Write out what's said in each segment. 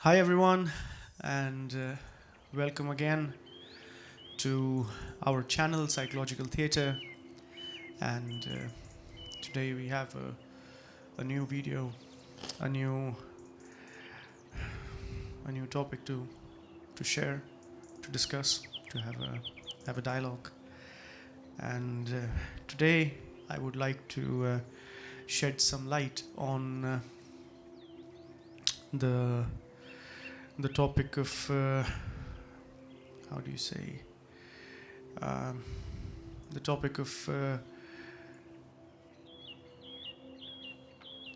Hi, everyone, and welcome again to our channel, Psychological Theatre. And today we have a new video, a new a new topic to share, to discuss, to have a dialogue. And today I would like to shed some light on the the topic of how do you say um, the topic of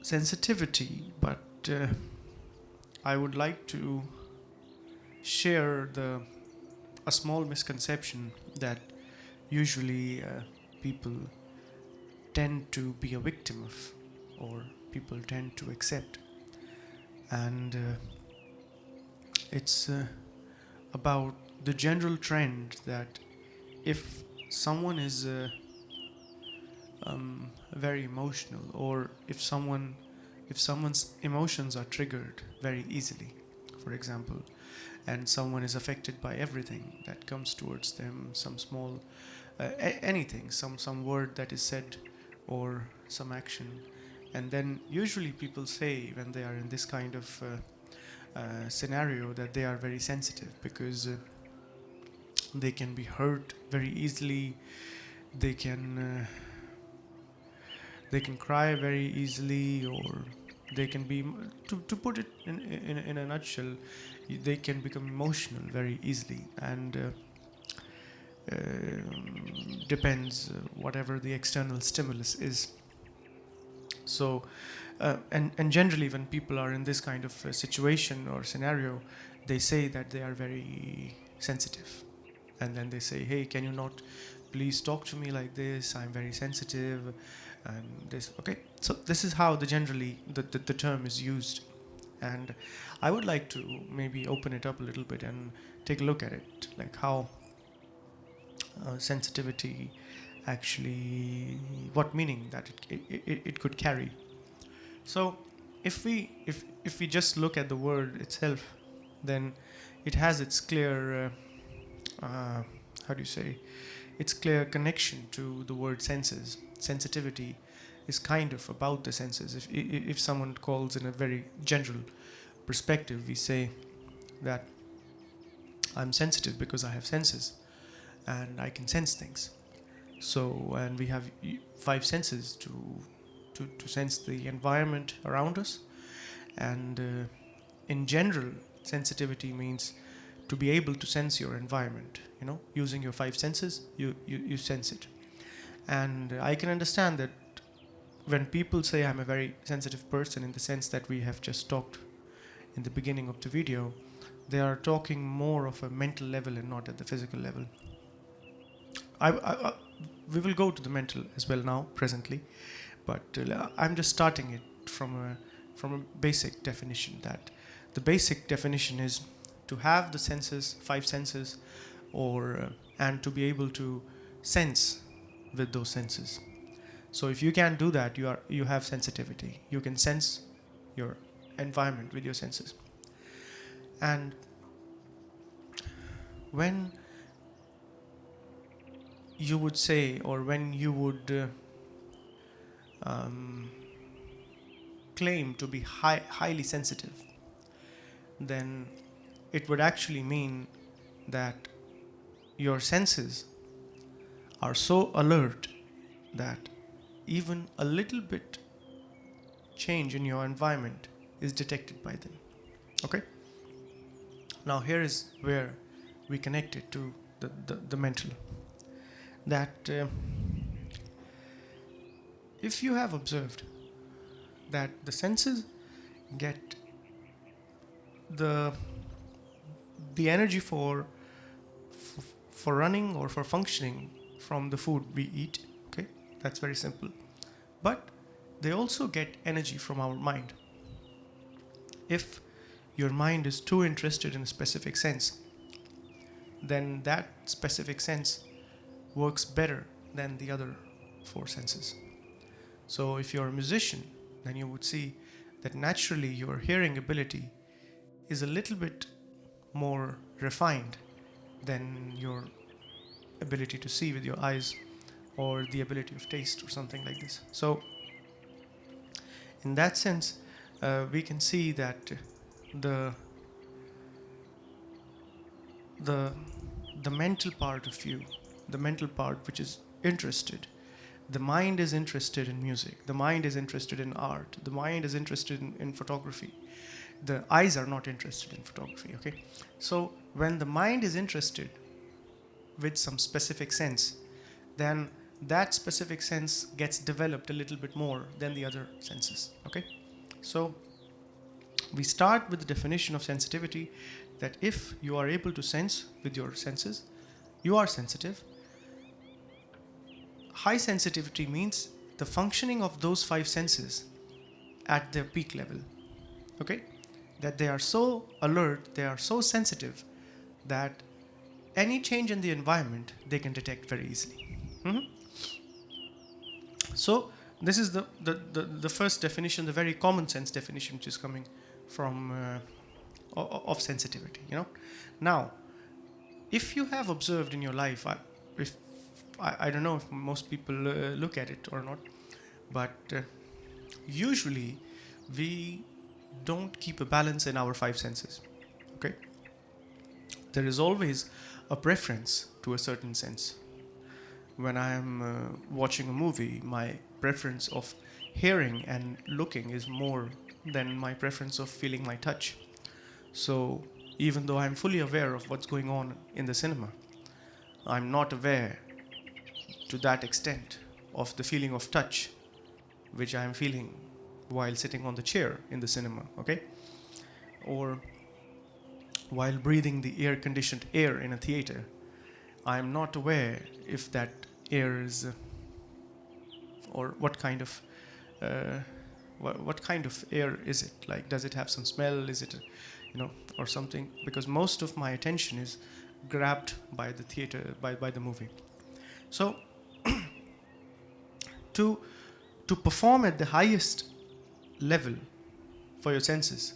sensitivity, but I would like to share the a small misconception that usually people tend to be a victim of, or people tend to accept, and it's about the general trend that if someone is very emotional, or if someone's emotions are triggered very easily, for example, and someone is affected by everything that comes towards them, some small anything, some word that is said or some action, and then usually people say when they are in this kind of scenario that they are very sensitive because they can be hurt very easily, they can uh, they can cry very easily, or they can be, to put it in a nutshell, they can become emotional very easily, and depends whatever the external stimulus is. So and generally when people are in this kind of situation or scenario, they say that they are very sensitive, and then they say, hey, can you not please talk to me like this, I'm very sensitive, and this. Okay, so this is how the term is used, and I would like to maybe open it up a little bit and take a look at it, like how sensitivity actually, what meaning that it could carry. So if we just look at the word itself, then it has its clear how do you say, its clear connection to the word senses. Sensitivity is kind of about the senses. If someone calls in a very general perspective, we say that I'm sensitive because I have senses and I can sense things. So, and we have five senses to sense the environment around us. And in general, sensitivity means to be able to sense your environment. You know, using your five senses, you sense it. And I can understand that when people say I'm a very sensitive person, in the sense that we have just talked in the beginning of the video, they are talking more of a mental level and not at the physical level. We will go to the mental as well now, presently, but I'm just starting it from a basic definition. That the basic definition is to have the senses, five senses, or and to be able to sense with those senses. So if you can do that, you have sensitivity. You can sense your environment with your senses. And when you would say, or when you would um, claim to be highly sensitive, then it would actually mean that your senses are so alert that even a little bit change in your environment is detected by them. Okay? Now, here is where we connect it to the mental. That if you have observed that the senses get the the energy for running or for functioning from the food we eat, okay, that's very simple. But they also get energy from our mind. If your mind is too interested in a specific sense, then that specific sense works better than the other four senses. So if you're a musician, then you would see that naturally your hearing ability is a little bit more refined than your ability to see with your eyes or the ability of taste or something like this. So, in that sense, we can see that the the the mental part of you, the mental part which is interested, the mind is interested in music, the mind is interested in art, the mind is interested in photography. The eyes are not interested in photography. Okay, so when the mind is interested with some specific sense, then that specific sense gets developed a little bit more than the other senses. Okay, so we start with the definition of sensitivity, that if you are able to sense with your senses, you are sensitive. High sensitivity means the functioning of those five senses at their peak level. Okay, that they are so alert, they are so sensitive that any change in the environment they can detect very easily. Mhm. So this is the first definition, the very common sense definition, which is coming from of sensitivity. Now, if you have observed in your life, if I don't know if most people look at it or not, but usually we don't keep a balance in our five senses. Okay, there is always a preference to a certain sense. When I am watching a movie, my preference of hearing and looking is more than my preference of feeling my touch. So even though I'm fully aware of what's going on in the cinema, I'm not aware to that extent of the feeling of touch which I'm feeling while sitting on the chair in the cinema. Okay, or while breathing the air conditioned air in a theater, I'm not aware if that air is or what kind of uh, what kind of air is it, like does it have some smell, is it or something, because most of my attention is grabbed by the theater, by the movie. So to to perform at the highest level for your senses,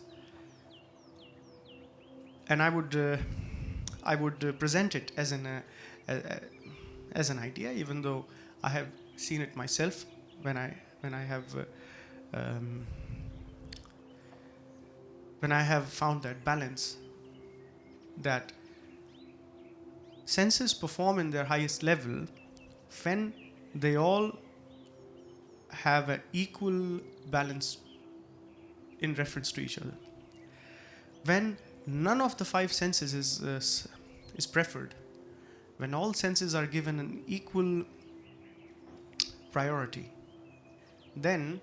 and I would present it as an idea, even though I have seen it myself when I have um, when I have found that balance, that senses perform in their highest level when they all have an equal balance in reference to each other. When none of the five senses is preferred, when all senses are given an equal priority, then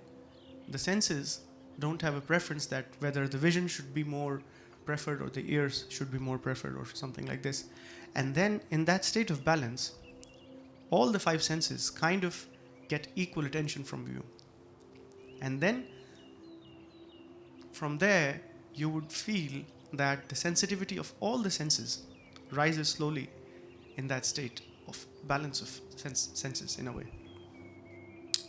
the senses don't have a preference that whether the vision should be more preferred or the ears should be more preferred or something like this. And then in that state of balance, all the five senses kind of get equal attention from you. And then from there, you would feel that the sensitivity of all the senses rises slowly in that state of balance of senses in a way.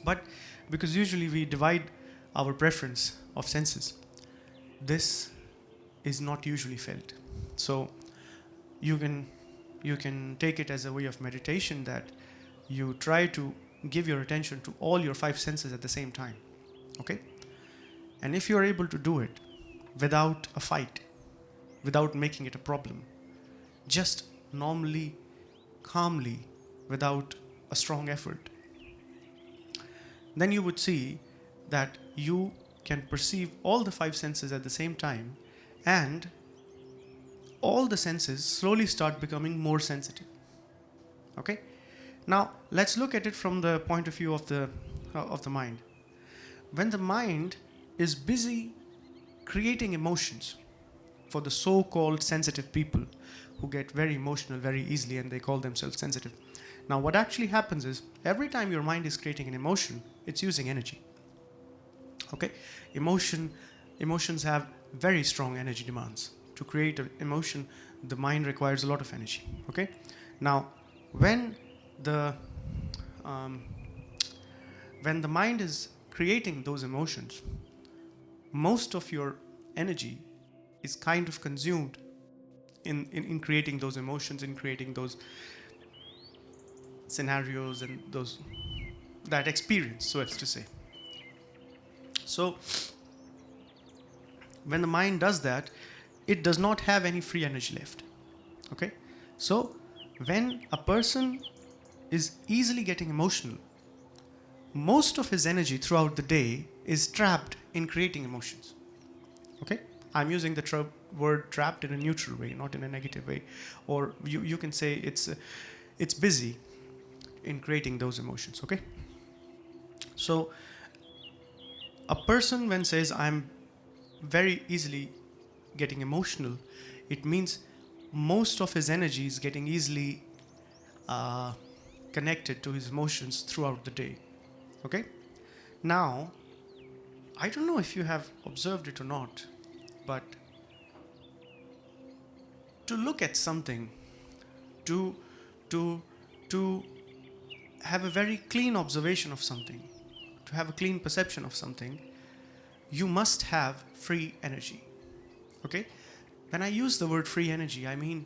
But because usually we divide our preference of senses, this is not usually felt. So you can take it as a way of meditation, that you try to give your attention to all your five senses at the same time. Okay, and if you are able to do it without a fight, without making it a problem, just normally, calmly, without a strong effort, then you would see that you can perceive all the five senses at the same time, and all the senses slowly start becoming more sensitive. Okay, now let's look at it from the point of view of the mind. When the mind is busy creating emotions for the so-called sensitive people who get very emotional very easily and they call themselves sensitive. Now what actually happens is, every time your mind is creating an emotion, it's using energy. Okay, emotions have very strong energy demands. To create an emotion, the mind requires a lot of energy. Okay, now when the um, when the mind is creating those emotions, most of your energy is kind of consumed in creating those emotions, in creating those scenarios and that experience, so as to say. So when the mind does that, it does not have any free energy left. Okay? So when a person is easily getting emotional, most of his energy throughout the day is trapped in creating emotions. Okay? I'm using the word trapped in a neutral way, not in a negative way. Or you can say it's busy in creating those emotions. Okay? So a person when says I'm very easily getting emotional, it means most of his energy is getting easily uh, connected to his emotions throughout the day. Okay? Now, I don't know if you have observed it or not, but to look at something, to to to have a very clean observation of something, to have a clean perception of something, you must have free energy. Okay? When I use the word free energy, I mean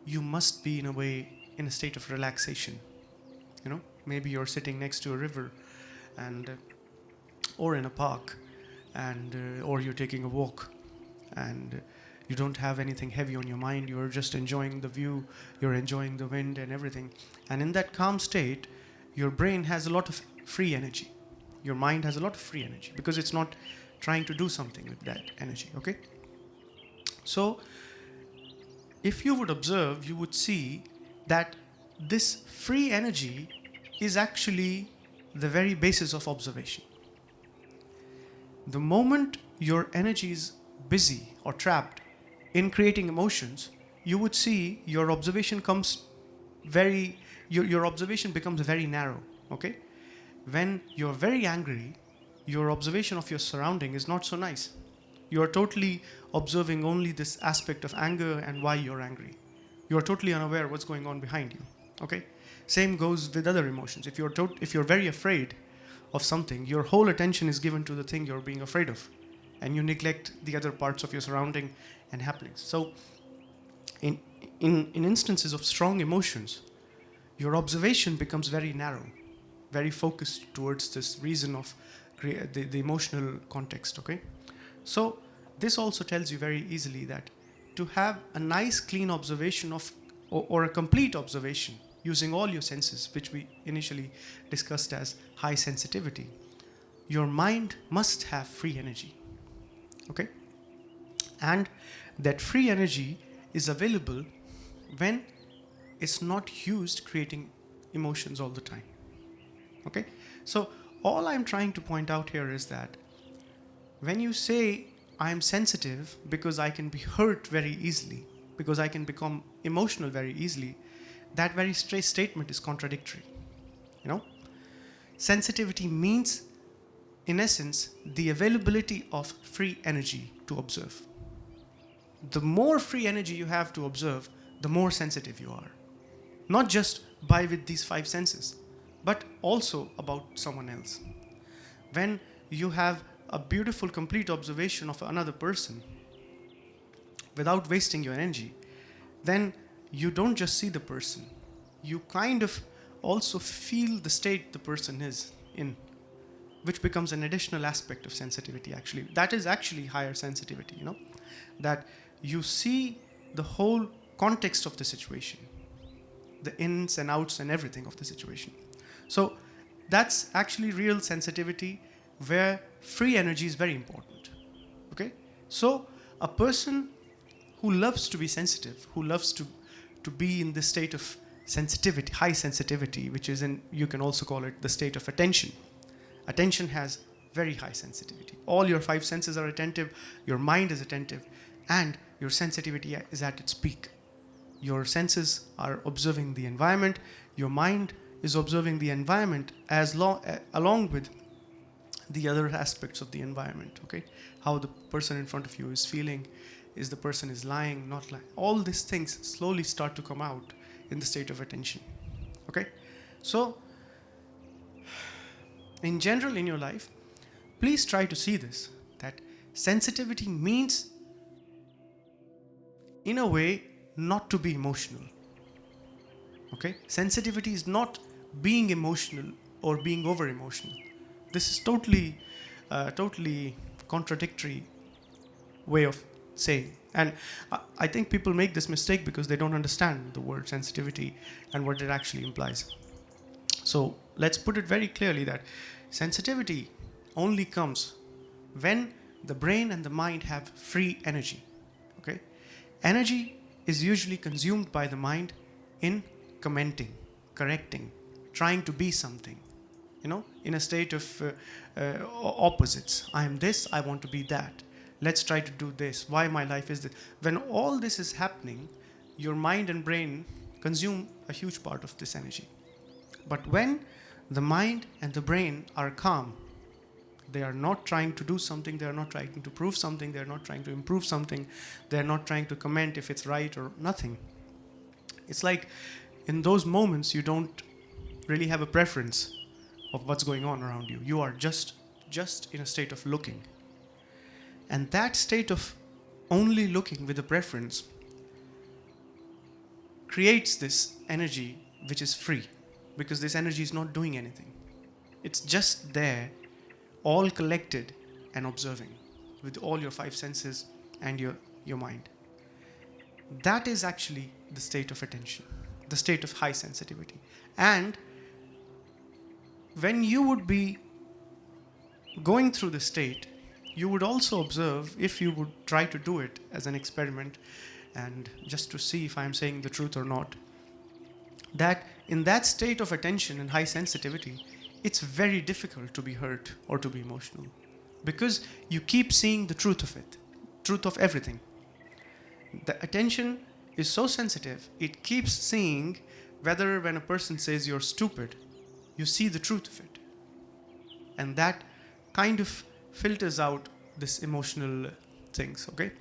you must be in a way in a state of relaxation. Maybe you're sitting next to a river and or in a park, and or you're taking a walk, and you don't have anything heavy on your mind. You're just enjoying the view, you're enjoying the wind and everything. And in that calm state, your brain has a lot of free energy. Your mind has a lot of free energy because it's not trying to do something with that energy. Okay? So if you would observe, you would see that this free energy is actually the very basis of observation. The moment your energy is busy or trapped in creating emotions, you would see your observation comes very, your observation becomes very narrow. Okay? When you're very angry, your observation of your surrounding is not so nice. You are totally observing only this aspect of anger and why you're angry. You are totally unaware what's going on behind you. Okay? Same goes with other emotions. If you're very afraid of something, your whole attention is given to the thing you're being afraid of, and you neglect the other parts of your surrounding and happenings. So in in instances of strong emotions, your observation becomes very narrow, very focused towards this reason of the emotional context. Okay? So this also tells you very easily that to have a nice clean observation of or a complete observation using all your senses, which we initially discussed as high sensitivity, your mind must have free energy. Okay? And that free energy is available when it's not used creating emotions all the time. Okay? So all I'm trying to point out here is that when you say I'm sensitive because I can be hurt very easily, because I can become emotional very easily, that very straight statement is contradictory. Sensitivity means, in essence, the availability of free energy to observe. The more free energy you have to observe, the more sensitive you are. Not just by with these five senses, but also about someone else. When you have a beautiful, complete observation of another person without wasting your energy, then you don't just see the person, you kind of also feel the state the person is in, which becomes an additional aspect of sensitivity. Actually, that is actually higher sensitivity. That you see the whole context of the situation, the ins and outs and everything of the situation. So that's actually real sensitivity, where free energy is very important. Okay? So a person who loves to be sensitive, who loves to be in this state of sensitivity, high sensitivity, which is you can also call it the state of attention. Attention has very high sensitivity. All your five senses are attentive, your mind is attentive, and your sensitivity is at its peak. Your senses are observing the environment, your mind is observing the environment along with the other aspects of the environment. Okay? How the person in front of you is feeling, is the person is lying, not lying. All these things slowly start to come out in the state of attention. Okay? So in general in your life, please try to see this, that sensitivity means in a way, not to be emotional. Okay? Sensitivity is not being emotional or being over emotional. This is totally contradictory way of saying. And I think people make this mistake because they don't understand the word sensitivity and what it actually implies. So let's put it very clearly that sensitivity only comes when the brain and the mind have free energy. Okay? Energy is usually consumed by the mind in commenting, correcting, trying to be something, in a state of opposites. I am this, I want to be that. Let's try to do this. Why my life is this? When all this is happening, your mind and brain consume a huge part of this energy. But when the mind and the brain are calm, they are not trying to do something, they are not trying to prove something, they are not trying to improve something, they are not trying to comment if it's right or nothing. It's like in those moments, you don't really have a preference of what's going on around you. You are just in a state of looking. And that state of only looking with a preference creates this energy which is free, because this energy is not doing anything. It's just there, all collected and observing with all your five senses and your mind. That is actually the state of attention, the state of high sensitivity. And when you would be going through the state, you would also observe, if you would try to do it as an experiment and just to see if I'm saying the truth or not, that in that state of attention and high sensitivity, it's very difficult to be hurt or to be emotional, because you keep seeing the truth of it, truth of everything. The attention is so sensitive, it keeps seeing whether when a person says you're stupid, you see the truth of it. And that kind of filters out this emotional things, okay?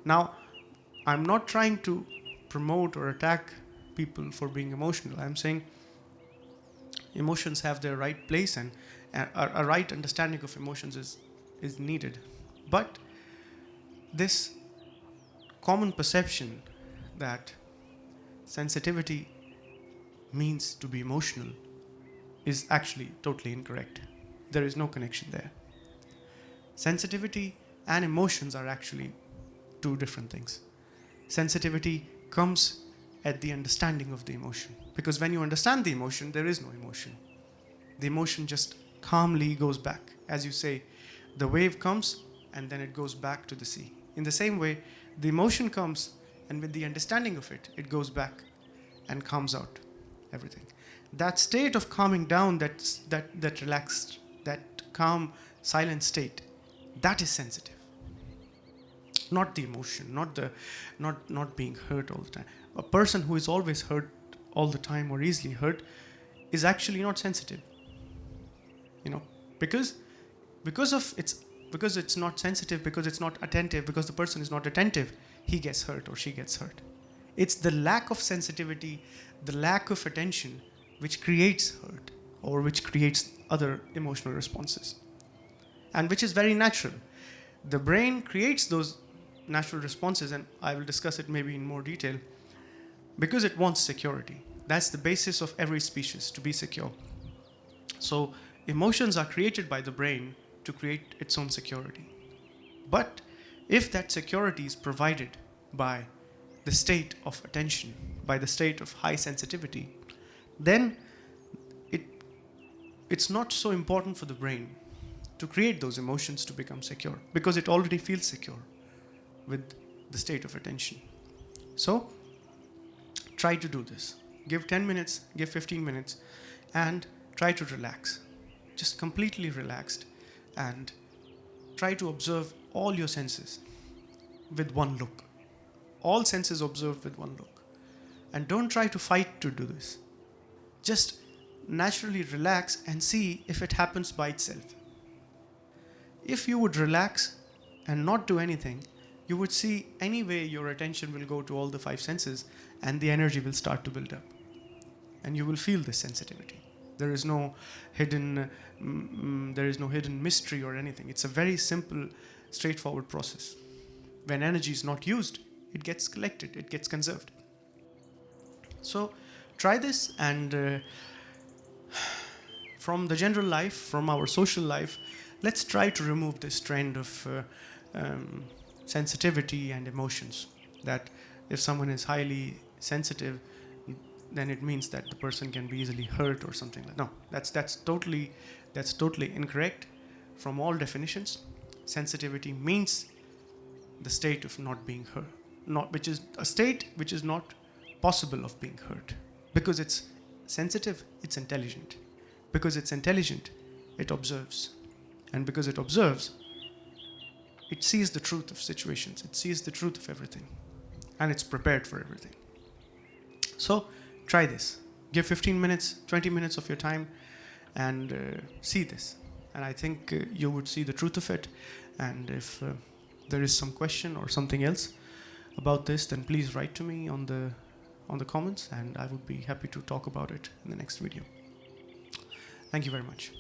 Now, I'm not trying to promote or attack people for being emotional. I'm saying emotions have their right place, and a right understanding of emotions is needed. But this common perception that sensitivity means to be emotional is actually totally incorrect. There is no connection there. Sensitivity and emotions are actually two different things. Sensitivity comes at the understanding of the emotion, because when you understand the emotion, there is no emotion. The emotion just calmly goes back. As you say, the wave comes and then it goes back to the sea. In the same way, the emotion comes, and with the understanding of it, it goes back and calms out everything. That state of calming down, that relaxed, that calm, silent state, that is sensitive. Not the emotion, not being hurt all the time. A person who is always hurt all the time or easily hurt is actually not sensitive. You know, because because it's not sensitive, because it's not attentive, because the person is not attentive, he gets hurt or she gets hurt. It's the lack of sensitivity, the lack of attention, which creates hurt or which creates other emotional responses, and which is very natural. The brain creates those natural responses, and I will discuss it maybe in more detail, because it wants security. That's the basis of every species, to be secure. So emotions are created by the brain to create its own security. But if that security is provided by the state of attention, by the state of high sensitivity, then it, it's not so important for the brain to create those emotions to become secure, because it already feels secure with the state of attention. So try to do this. Give 10 minutes, give 15 minutes, and try to relax. Just completely relaxed, and try to observe all your senses with one look. All senses observed with one look. And don't try to fight to do this. Just naturally relax and see if it happens by itself. If you would relax and not do anything, you would see anyway your attention will go to all the five senses and the energy will start to build up. And you will feel this sensitivity. There is no hidden mystery or anything. It's a very simple, straightforward process. When energy is not used, it gets collected, it gets conserved. So try this, and from the general life, from our social life, let's try to remove this trend of sensitivity and emotions. That if someone is highly sensitive, then it means that the person can be easily hurt or something like. No, that's totally incorrect. From all definitions, sensitivity means the state of not being hurt, not which is a state which is not possible of being hurt, because it's sensitive, it's intelligent. Because it's intelligent, it observes, and because it observes, it sees the truth of situations, it sees the truth of everything, and it's prepared for everything. So try this. Give 15 minutes, 20 minutes of your time, and see this. And I think you would see the truth of it. And if there is some question or something else about this, then please write to me on the comments, and I would be happy to talk about it in the next video. Thank you very much.